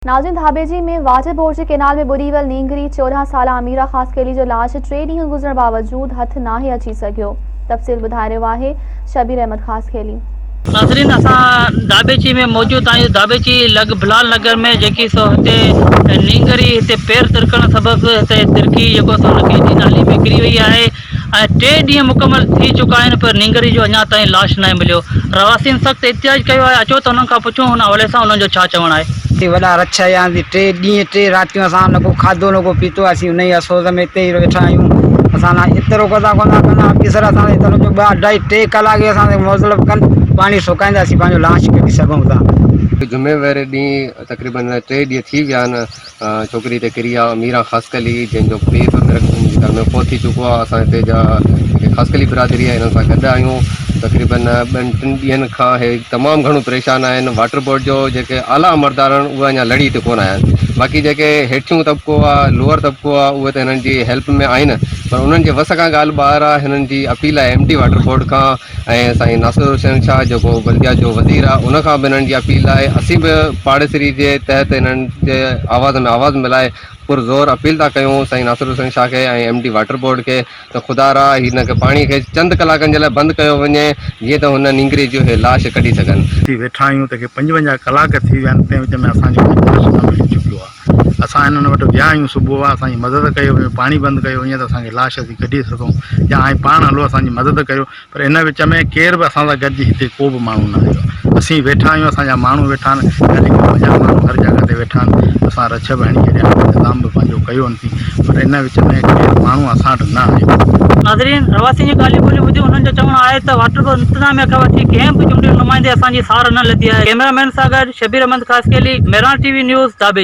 नाज़रीन, धाबेजी में water board के केनाल में बुरी वल नींगरी 14 साल अमीरा ख़ासकेली जो लाश 3 ॾींहं गुज़रण बावजूद हथ नाहे अची सघियो। तफ़सील ॿुधाए रहियो आहे शबीर अहमद ख़ासकेली। नाज़रीन, असां दाबेची में मौजूद आहियूं। दाबेची बिलाल नगर में जेकी सो हिते नींगरी हिते पैर तिरकण सबबि हिते तिरकी जेको सो हुनखे नाली में किरी वई आहे ऐं 3 ॾींहं मुकमल थी चुका आहिनि, पर नींगरी जो अञा ताईं लाश न मिलियो। रहवासियुनि सख़्तु एतिजाज कयो आहे। अचो त हुननि खां पुछूं हुन हवाले सां हुननि जो छा चवणु आहे। वॾा रछ या 3 ॾींहं 3 रातियूं असां न को खाधो न को पीतो असीं उन ई अफ़सोस में हिते ई वेठा आहियूं। असां एतिरो कंदा ऑफिसर असां 2-2.5-3 कलाक असां मौज़लब कनि पाणी सुकाईंदासीं पंहिंजो लाश कढी सघूं था। जुमेवार ॾींहुं तक़रीबन 3 ॾींहं थी विया आहिनि। छोकिरी हिते किरी आहे अमीरा ख़ासकली, जंहिंजो पीउ घर में फोत थी चुको आहे। असां हिते जा ख़ासकली बिरादरी आहे, हिन सां गॾु आहियूं। तक़रीबन 2-3 ॾींहंनि खां हे तमामु घणो परेशान आहिनि। वाटर बोर्ड जो जेके आला अमरदार आहिनि उहे अञा लड़ी ते कोन आया आहिनि। बाक़ी जेके हेठियूं तबिको आहे, लोअर तबिको आहे, उहे त हिननि जी हेल्प में आहिनि, पर उन्हनि जे वस खां ॻाल्हि ॿाहिरि आहे। हिननि जी अपील आहे MD वाटर बोर्ड खां ऐं साईं नासिर हुसैन शाह जेको बल्दिया जो वज़ीर आहे उन खां बि हिननि जी अपील आहे। असीं बि पाड़ेसरी जे तहत हिननि जे आवाज़ में आवाज़ मिलाए पुरज़ोर अपील था कयूं साईं नासिर हुसैन शाह खे ऐं MD वाटर बोर्ड खे त ख़ुदा रा हिन खे पाणी खे चंद कलाकनि जे लाइ बंदि कयो वञे, जीअं त हुन नींगरी जो हे लाश कढी सघनि। वेठा आहियूं त 55 कलाक थी विया आहिनि, तंहिं विच में असांजो लाश न मिली चुकियो आहे। असां हिननि वटि विया आहियूं, सुबुह आहे असांजी मदद कयो, पाणी बंदि कयो ईअं त असांखे लाश असीं कढी सघूं, या हाणे पाण हलो असांजी मदद कयो, पर इन विच में केर बि असां सां गॾिजी हिते को बि माण्हू न आयो। असीं वेठा आहियूं, असांजा माण्हू वेठा आहिनि, 50 माण्हू हर जॻह ते वेठा आहिनि। असां रछ बि हणी छॾिया, इंतज़ाम बि पंहिंजो कयो थी, पर इन विच में केरु माण्हू असां वटि न आयो। नाज़रीन, रहवासियुनि जी ॻाल्हियूं ॿोलियूं ॿुधियूं। हुननि जो चवणु आहे त वाटर बोर्ड इंतिज़ामिया खां वठी कंहिं बि चूंडियल नुमाइंदे असांजी सार न लधी आहे। कैमरामैन सां गॾु शबीर अहमद ख़ासकेली, मेरान TV न्यूज़ दाबेची।